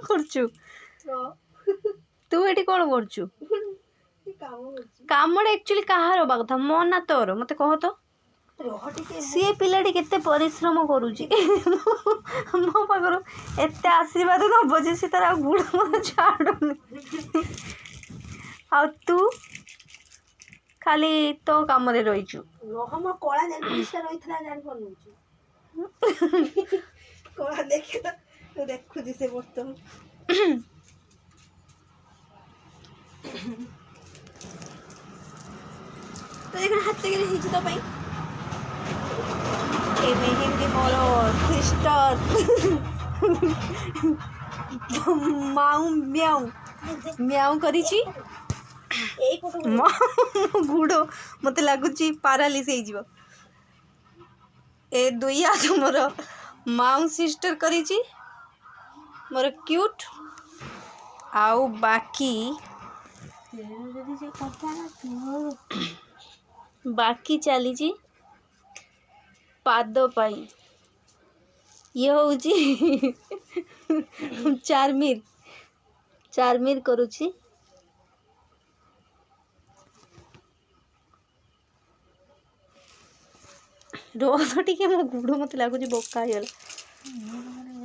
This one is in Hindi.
करछु तू एटी कौन करछु कामड़ा एक्चुअली कहार होबा कथा मो ना तोर मते कह तो सी पिलाटी केते परिश्रम करूची मो पाखरु एते आशीर्वाद नब जे सी तार गुड़ मत छाड़ुनी आ तू खाली तो काम रे रहिछु हम कला जान परिष्कार रहितला जान पनुछु कला देखे तो देखु दिसे बर्तन तो देखो हाथ के रे हिच तो पई ए मेहंदी मोरो सिस्टर माऊ म्याऊ म्याऊ करिची एई फोटो गुड़ मत लगुच पारालिस हो ए दुई आज मोर माऊ सिस्टर करिची मोर क्यूट आउ बाकी बाकी चली पाद पाई ये हूँ चारमीर चारमीर करुची रोज टी मो गुड़ मत लगुच बोका